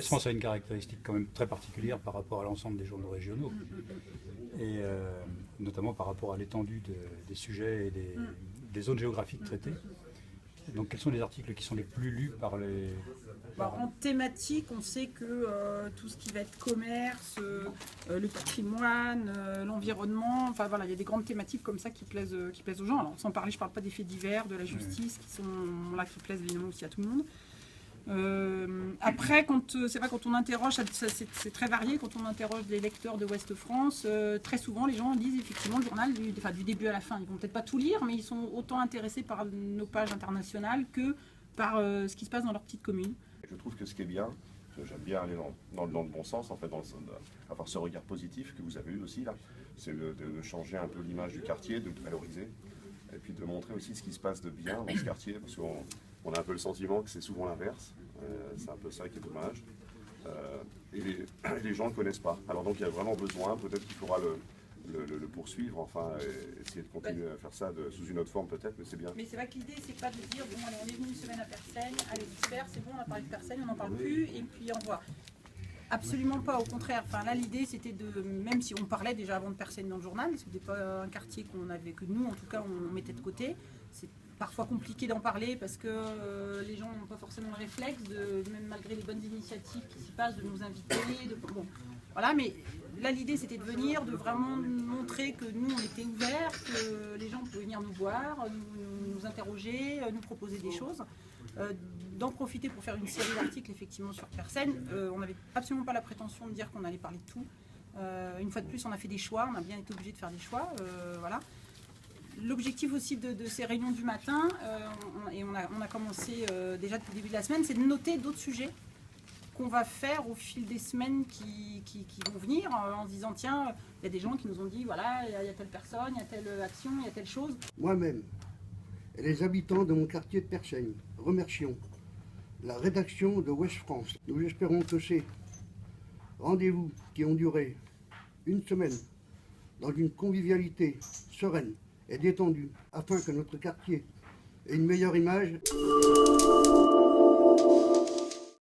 France a une caractéristique quand même très particulière par rapport à l'ensemble des journaux régionaux, et notamment par rapport à l'étendue des sujets et des zones géographiques traitées. Donc quels sont les articles qui sont les plus lus par les... En thématique, on sait que tout ce qui va être commerce, le patrimoine, l'environnement, enfin voilà, il y a des grandes thématiques comme ça qui plaisent aux gens. Alors sans parler, je ne parle pas des faits divers, de la justice, qui sont là, qui plaisent évidemment aussi à tout le monde. Après, c'est vrai, quand on interroge, c'est très varié, quand on interroge les lecteurs de Ouest France, très souvent les gens disent effectivement le journal du début à la fin. Ils vont peut-être pas tout lire, mais ils sont autant intéressés par nos pages internationales que par ce qui se passe dans leur petite commune. Je trouve que ce qui est bien, j'aime bien aller dans le bon sens, en fait, avoir ce regard positif que vous avez eu aussi là, c'est de changer un peu l'image du quartier, de le valoriser, et puis de montrer aussi ce qui se passe de bien dans ce quartier, parce qu'on a un peu le sentiment que c'est souvent l'inverse, c'est un peu ça qui est dommage, et les gens ne le connaissent pas. Alors donc il y a vraiment besoin, peut-être qu'il faudra le poursuivre, enfin, essayer de continuer à faire ça sous une autre forme peut-être, mais c'est bien. Mais c'est vrai que l'idée, c'est pas de dire, bon, allez, on est venu une semaine à Persaigne, allez, super, c'est bon, on a parlé de Persaigne, on n'en parle plus, et puis au revoir. Absolument pas, au contraire. Enfin, là, l'idée, c'était même si on parlait déjà avant de Persaigne dans le journal, c'était pas un quartier que nous, en tout cas, on mettait de côté. C'est parfois compliqué d'en parler parce que les gens n'ont pas forcément le réflexe, même malgré les bonnes initiatives qui s'y passent, de nous inviter, bon, voilà, mais là, l'idée, c'était de venir, de vraiment montrer que nous, on était ouverts, que les gens pouvaient venir nous voir, nous interroger, nous proposer des choses. D'en profiter pour faire une série d'articles, effectivement, sur Persaigne. On n'avait absolument pas la prétention de dire qu'on allait parler de tout. Une fois de plus, on a fait des choix, on a bien été obligé de faire des choix, voilà. L'objectif aussi de ces réunions du matin, et on a commencé déjà depuis le début de la semaine, c'est de noter d'autres sujets qu'on va faire au fil des semaines qui vont venir, en se disant tiens, il y a des gens qui nous ont dit voilà, il y a telle personne, il y a telle action, il y a telle chose. Moi-même et les habitants de mon quartier de Persaigne remercions la rédaction de Ouest France. Nous espérons que ces rendez-vous qui ont duré une semaine dans une convivialité sereine et détendue afin que notre quartier ait une meilleure image.